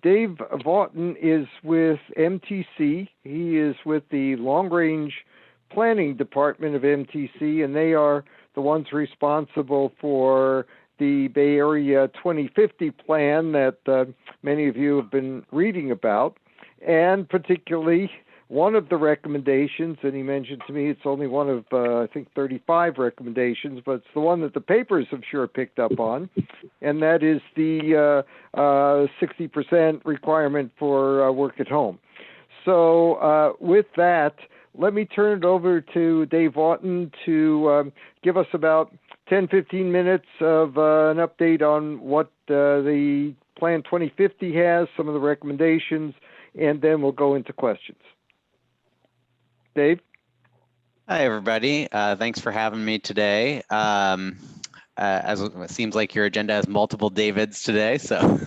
Dave Vautin is with MTC. He is with the Long Range Planning Department of MTC, and they are the ones responsible for the Bay Area 2050 plan that many of you have been reading about, and particularly one of the recommendations, and he mentioned to me it's only one of, I think, 35 recommendations, but it's the one that the papers have sure picked up on, and that is the 60% requirement for work at home. So with that, let me turn it over to Dave Vautin to give us about 10, 15 minutes of an update on what the Plan 2050 has, some of the recommendations, and then we'll go into questions. Dave? Hi, everybody. Thanks for having me today. As it seems like your agenda has multiple Davids today, so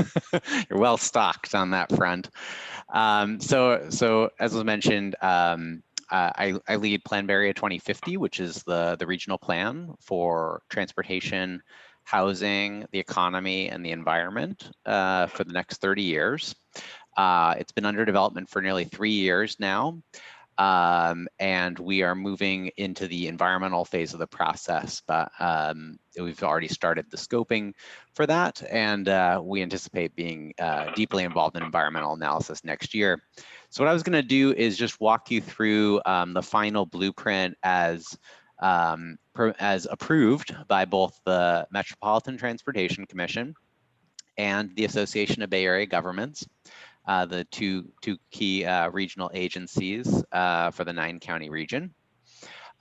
you're well stocked on that front. So as was mentioned, I lead Plan Bay Area 2050, which is the regional plan for transportation, housing, the economy, and the environment for the next 30 years. It's been under development for nearly 3 years now. And we are moving into the environmental phase of the process, but we've already started the scoping for that, and we anticipate being deeply involved in environmental analysis next year. So what I was going to do is just walk you through the final blueprint as approved by both the Metropolitan Transportation Commission and the Association of Bay Area Governments. The two key regional agencies for the 9-county region.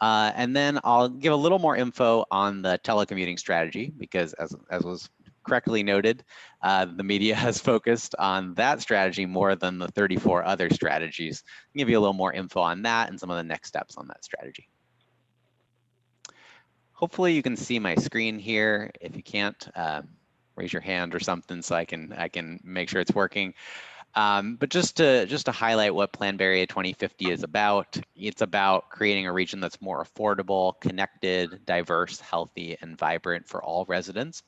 And then I'll give a little more info on the telecommuting strategy, because as was correctly noted, the media has focused on that strategy more than the 34 other strategies. I'll give you a little more info on that and some of the next steps on that strategy. Hopefully you can see my screen here. If you can't, raise your hand or something so I can make sure it's working. But just to highlight what Plan Bay Area 2050 is about, it's about creating a region that's more affordable, connected, diverse, healthy, and vibrant for all residents.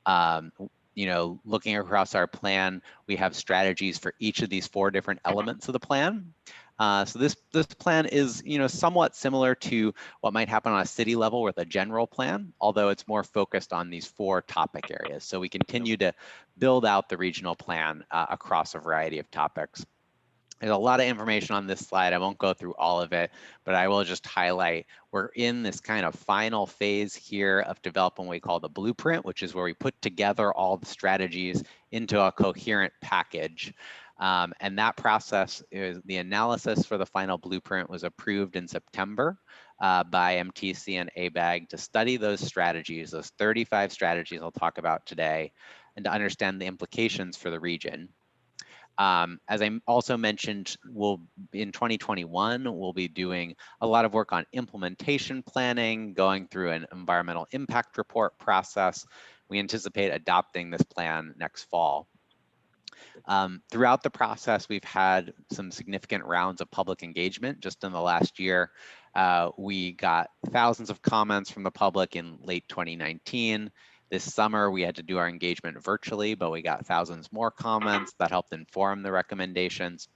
You know, looking across our plan, we have strategies for each of these 4 different elements of the plan. So this plan is, you know, somewhat similar to what might happen on a city level with a general plan, although it's more focused on these 4 topic areas. So we continue to build out the regional plan across a variety of topics. There's a lot of information on this slide. I won't go through all of it, but I will just highlight we're in this kind of final phase here of developing what we call the blueprint, which is where we put together all the strategies into a coherent package. And that process is the analysis for the final blueprint was approved in September by MTC and ABAG to study those strategies, those 35 strategies I'll talk about today, and to understand the implications for the region. As I also mentioned, in 2021, we'll be doing a lot of work on implementation planning, going through an environmental impact report process. We anticipate adopting this plan next fall. Throughout the process, we've had some significant rounds of public engagement. Just in the last year, we got thousands of comments from the public in late 2019. This summer, we had to do our engagement virtually, but we got thousands more comments that helped inform the recommendations.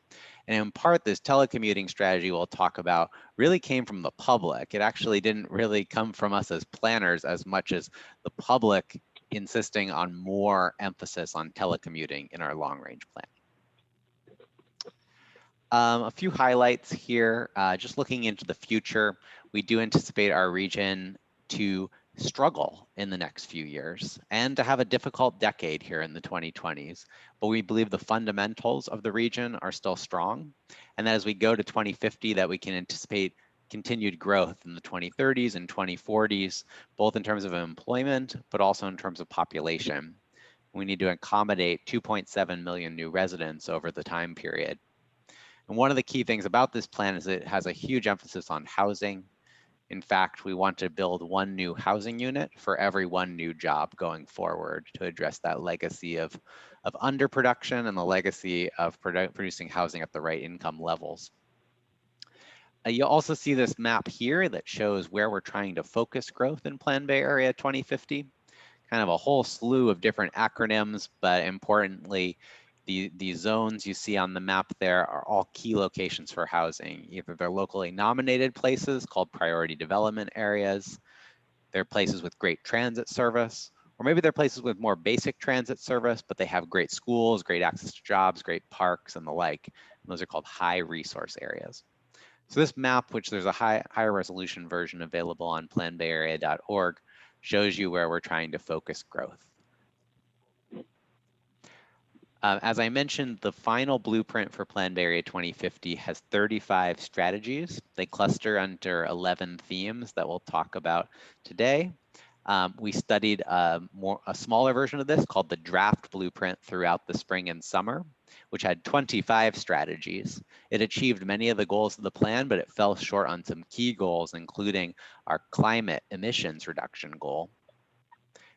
And in part, this telecommuting strategy we'll talk about really came from the public. It actually didn't really come from us as planners as much as the public insisting on more emphasis on telecommuting in our long-range plan. A few highlights here, just looking into the future, we do anticipate our region to struggle in the next few years and to have a difficult decade here in the 2020s. But we believe the fundamentals of the region are still strong, and that as we go to 2050, that we can anticipate continued growth in the 2030s and 2040s, both in terms of employment, but also in terms of population. We need to accommodate 2.7 million new residents over the time period. And one of the key things about this plan is it has a huge emphasis on housing. In fact, we want to build 1 new housing unit for every 1 new job going forward to address that legacy of underproduction and the legacy of producing housing at the right income levels. You'll also see this map here that shows where we're trying to focus growth in Plan Bay Area 2050. Kind of a whole slew of different acronyms, but importantly, The zones you see on the map there are all key locations for housing. Either they're locally nominated places called priority development areas, they're places with great transit service, or maybe they're places with more basic transit service, but they have great schools, great access to jobs, great parks, and the like. And those are called high resource areas. So this map, which there's a higher resolution version available on planbayarea.org, shows you where we're trying to focus growth. As I mentioned, the final blueprint for Plan Bay Area 2050 has 35 strategies. They cluster under 11 themes that we'll talk about today. We studied a smaller version of this called the draft blueprint throughout the spring and summer, which had 25 strategies. It achieved many of the goals of the plan, but it fell short on some key goals, including our climate emissions reduction goal.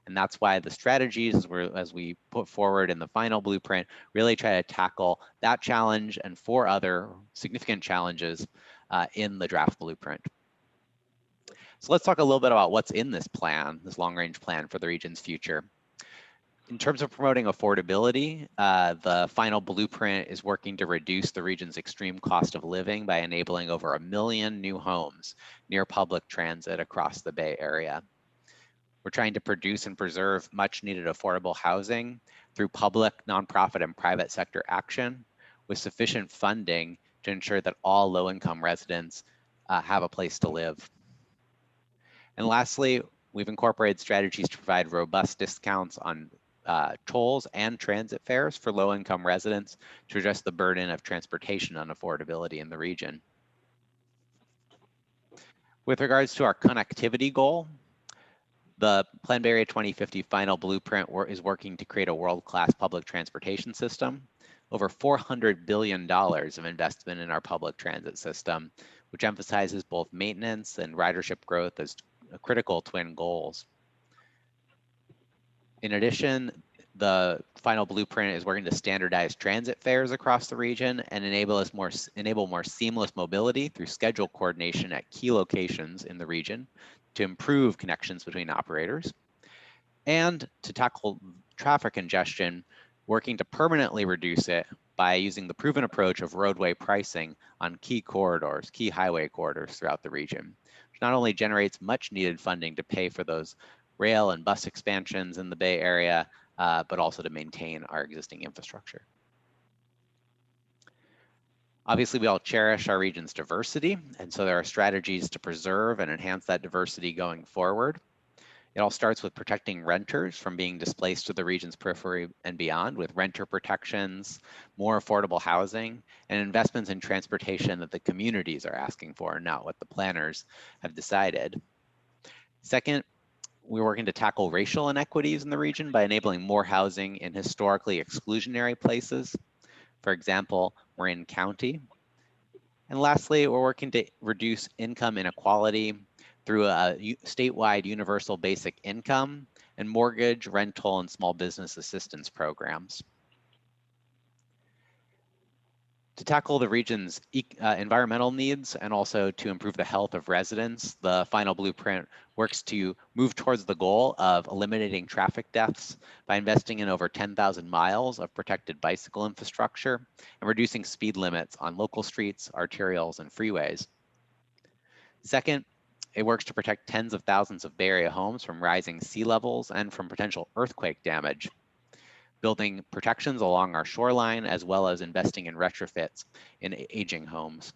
And that's why the strategies, as we put forward in the final blueprint, really try to tackle that challenge and 4 other significant challenges in the draft blueprint. So let's talk a little bit about what's in this plan, this long-range plan for the region's future. In terms of promoting affordability, the final blueprint is working to reduce the region's extreme cost of living by enabling over 1 million new homes near public transit across the Bay Area. We're trying to produce and preserve much needed affordable housing through public, nonprofit, and private sector action with sufficient funding to ensure that all low-income residents have a place to live. And lastly, we've incorporated strategies to provide robust discounts on tolls and transit fares for low-income residents to address the burden of transportation unaffordability in the region. With regards to our connectivity goal, the Plan Bay Area 2050 final blueprint is working to create a world-class public transportation system. Over $400 billion of investment in our public transit system, which emphasizes both maintenance and ridership growth as critical twin goals. In addition, the final blueprint is working to standardize transit fares across the region and enable more seamless mobility through schedule coordination at key locations in the region to improve connections between operators, and to tackle traffic congestion, working to permanently reduce it by using the proven approach of roadway pricing on key corridors, key highway corridors throughout the region, which not only generates much needed funding to pay for those rail and bus expansions in the Bay Area, but also to maintain our existing infrastructure. Obviously, we all cherish our region's diversity, and so there are strategies to preserve and enhance that diversity going forward. It all starts with protecting renters from being displaced to the region's periphery and beyond with renter protections, more affordable housing, and investments in transportation that the communities are asking for, not what the planners have decided. Second, we're working to tackle racial inequities in the region by enabling more housing in historically exclusionary places. For example, Marin County. And lastly, we're working to reduce income inequality through a statewide universal basic income and mortgage, rental, and small business assistance programs. To tackle the region's environmental needs and also to improve the health of residents, the final blueprint works to move towards the goal of eliminating traffic deaths by investing in over 10,000 miles of protected bicycle infrastructure and reducing speed limits on local streets, arterials, and freeways. Second, it works to protect tens of thousands of Bay Area homes from rising sea levels and from potential earthquake damage, building protections along our shoreline, as well as investing in retrofits in aging homes.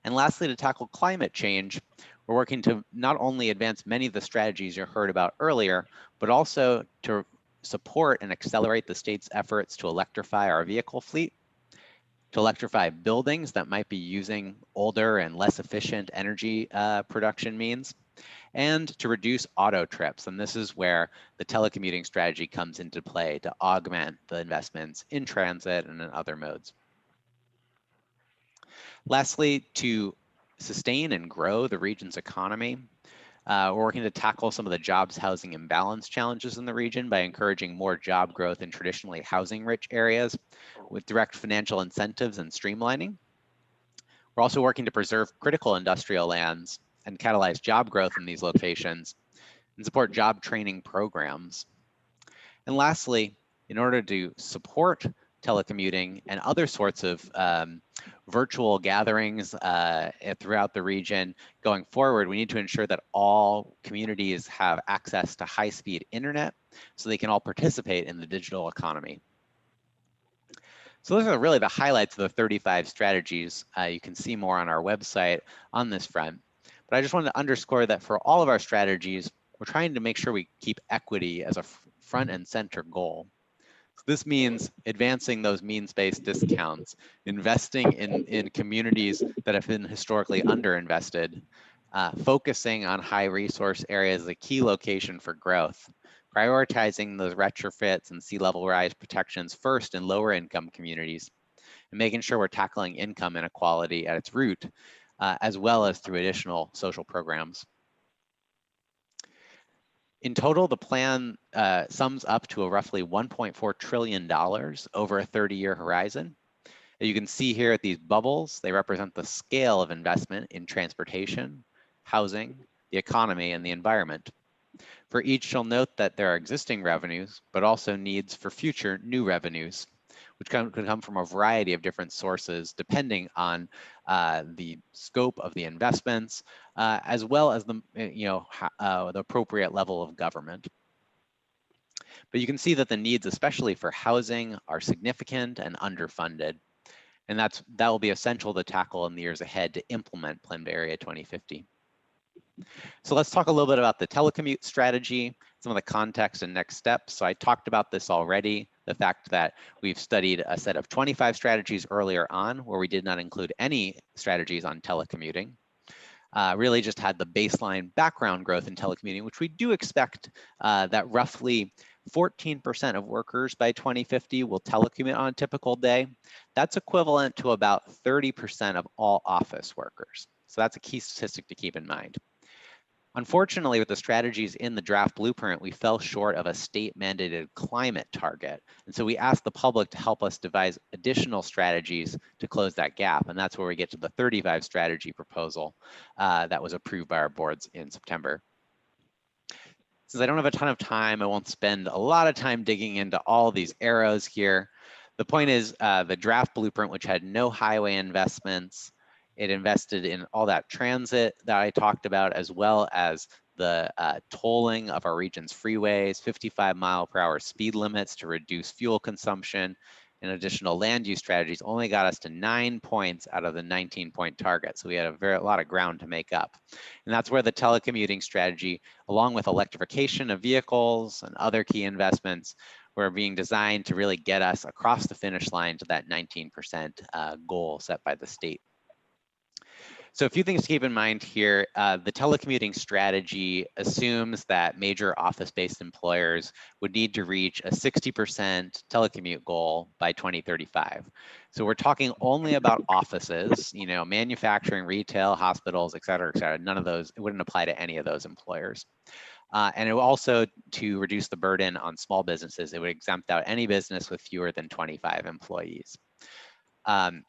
And lastly, to tackle climate change, we're working to not only advance many of the strategies you heard about earlier, but also to support and accelerate the state's efforts to electrify our vehicle fleet, to electrify buildings that might be using older and less efficient energy production means, and to reduce auto trips. And this is where the telecommuting strategy comes into play to augment the investments in transit and in other modes. Lastly, to sustain and grow the region's economy, we're working to tackle some of the jobs housing imbalance challenges in the region by encouraging more job growth in traditionally housing-rich areas with direct financial incentives and streamlining. We're also working to preserve critical industrial lands and catalyze job growth in these locations and support job training programs. And lastly, in order to support telecommuting, and other sorts of virtual gatherings throughout the region. Going forward, we need to ensure that all communities have access to high-speed internet so they can all participate in the digital economy. So those are really the highlights of the 35 strategies. You can see more on our website on this front. But I just wanted to underscore that for all of our strategies, we're trying to make sure we keep equity as a front and center goal. So this means advancing those means-based discounts, investing in communities that have been historically underinvested, focusing on high resource areas as a key location for growth, prioritizing those retrofits and sea level rise protections first in lower income communities, and making sure we're tackling income inequality at its root, as well as through additional social programs. In total, the plan sums up to a roughly $1.4 trillion over a 30-year horizon. As you can see here at these bubbles, they represent the scale of investment in transportation, housing, the economy, and the environment. For each, you'll note that there are existing revenues, but also needs for future new revenues, which could come from a variety of different sources, depending on the scope of the investments, as well as the appropriate level of government. But you can see that the needs, especially for housing, are significant and underfunded, and that will be essential to tackle in the years ahead to implement Plan Bay Area 2050. So let's talk a little bit about the telecommute strategy, some of the context and next steps. So I talked about this already, the fact that we've studied a set of 25 strategies earlier on where we did not include any strategies on telecommuting. Really just had the baseline background growth in telecommuting, which we do expect that roughly 14% of workers by 2050 will telecommute on a typical day. That's equivalent to about 30% of all office workers. So that's a key statistic to keep in mind. Unfortunately, with the strategies in the draft blueprint, we fell short of a state-mandated climate target. And so we asked the public to help us devise additional strategies to close that gap. And that's where we get to the 35 strategy proposal that was approved by our boards in September. Since I don't have a ton of time, I won't spend a lot of time digging into all these arrows here. The point is the draft blueprint, which had no highway investments, it invested in all that transit that I talked about, as well as the tolling of our region's freeways, 55-mile-per-hour speed limits to reduce fuel consumption, and additional land use strategies only got us to 9 points out of the 19-point target. So we had a lot of ground to make up. And that's where the telecommuting strategy, along with electrification of vehicles and other key investments, were being designed to really get us across the finish line to that 19% goal set by the state. So a few things to keep in mind here. The telecommuting strategy assumes that major office-based employers would need to reach a 60% telecommute goal by 2035. So we're talking only about offices, manufacturing, retail, hospitals, et cetera, none of those, it wouldn't apply to any of those employers. And it will also, to reduce the burden on small businesses, it would exempt out any business with fewer than 25 employees.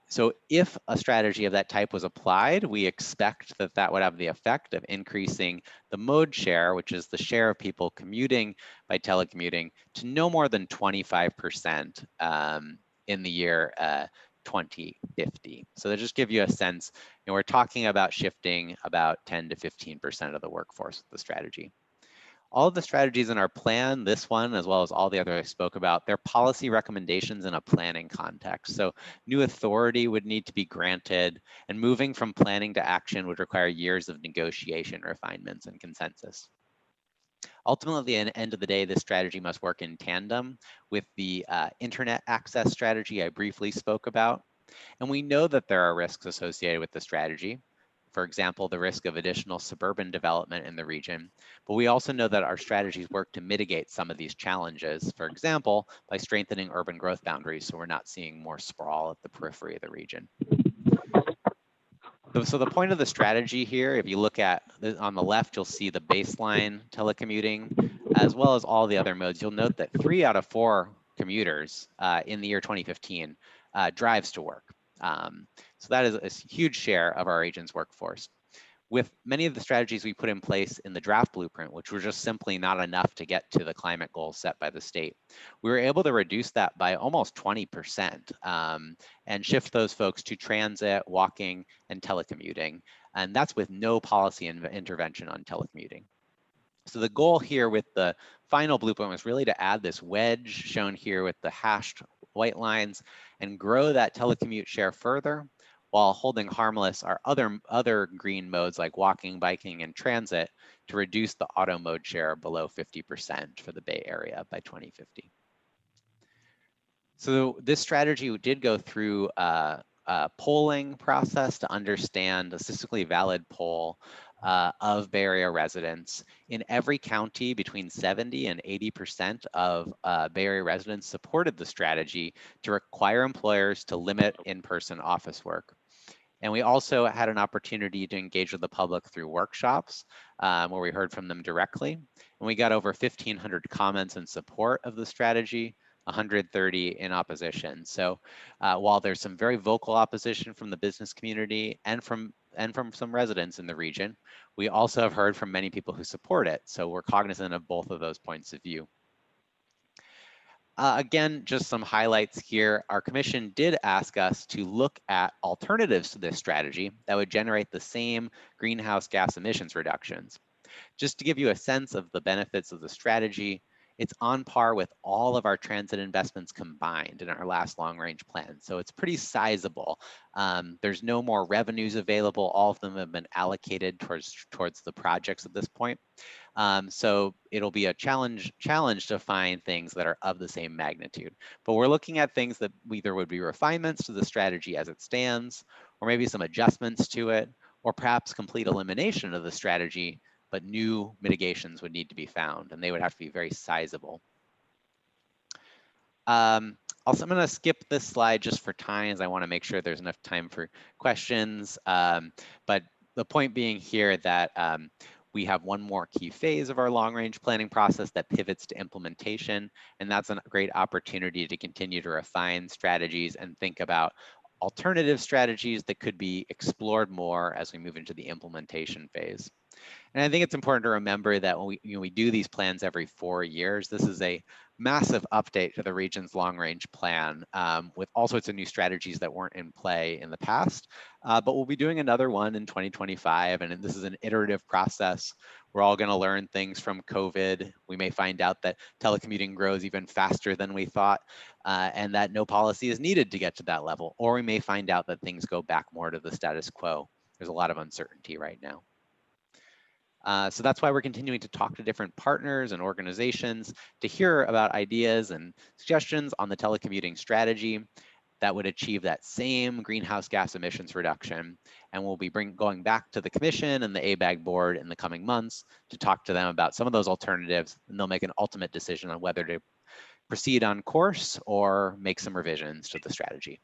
So if a strategy of that type was applied, we expect that that would have the effect of increasing the mode share, which is the share of people commuting by telecommuting, to no more than 25% in the year 2050. So to just give you a sense, we're talking about shifting about 10 to 15% of the workforce with the strategy. All of the strategies in our plan, this one, as well as all the others I spoke about, they're policy recommendations in a planning context. So new authority would need to be granted, and moving from planning to action would require years of negotiation, refinements, and consensus. Ultimately, at the end of the day, this strategy must work in tandem with the internet access strategy I briefly spoke about. And we know that there are risks associated with the strategy. For example, the risk of additional suburban development in the region. But we also know that our strategies work to mitigate some of these challenges, for example, by strengthening urban growth boundaries so we're not seeing more sprawl at the periphery of the region. So the point of the strategy here, if you look at on the left, you'll see the baseline telecommuting, as well as all the other modes. You'll note that 3 out of 4 commuters in the year 2015 drives to work. So that is a huge share of our region's workforce. with many of the strategies we put in place in the draft blueprint, which were just simply not enough to get to the climate goals set by the state, we were able to reduce that by almost 20% and shift those folks to transit, walking, and telecommuting. And that's with no policy intervention on telecommuting. So the goal here with the final blueprint was really to add this wedge shown here with the hashed white lines and grow that telecommute share further while holding harmless our other green modes like walking, biking, and transit to reduce the auto mode share below 50% for the Bay Area by 2050. So this strategy did go through a polling process to understand a statistically valid poll of Bay Area residents. In every county, between 70 and 80% of Bay Area residents supported the strategy to require employers to limit in-person office work. And we also had an opportunity to engage with the public through workshops where we heard from them directly. And we got over 1,500 comments in support of the strategy, 130 in opposition. So while there's some very vocal opposition from the business community and from some residents in the region, we also have heard from many people who support it. So we're cognizant of both of those points of view. Again, just some highlights here. Our commission did ask us to look at alternatives to this strategy that would generate the same greenhouse gas emissions reductions. Just to give you a sense of the benefits of the strategy, it's on par with all of our transit investments combined in our last long range plan. So it's pretty sizable. There's no more revenues available. All of them have been allocated towards the projects at this point. So it'll be a challenge to find things that are of the same magnitude. But we're looking at things that either would be refinements to the strategy as it stands, or maybe some adjustments to it, or perhaps complete elimination of the strategy, but new mitigations would need to be found, and they would have to be very sizable. Also, I'm going to skip this slide just for time, as I want to make sure there's enough time for questions. But the point being here that we have one more key phase of our long-range planning process that pivots to implementation, and that's a great opportunity to continue to refine strategies and think about alternative strategies that could be explored more as we move into the implementation phase. And I think it's important to remember that when we do these plans every 4 years, this is a massive update to the region's long-range plan with all sorts of new strategies that weren't in play in the past. But we'll be doing another one in 2025, and this is an iterative process. We're all going to learn things from COVID. We may find out that telecommuting grows even faster than we thought, and that no policy is needed to get to that level. Or we may find out that things go back more to the status quo. There's a lot of uncertainty right now. So that's why we're continuing to talk to different partners and organizations to hear about ideas and suggestions on the telecommuting strategy that would achieve that same greenhouse gas emissions reduction. And we'll be going back to the commission and the ABAG board in the coming months to talk to them about some of those alternatives, and they'll make an ultimate decision on whether to proceed on course or make some revisions to the strategy.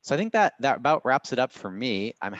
So I think that about wraps it up for me. I'm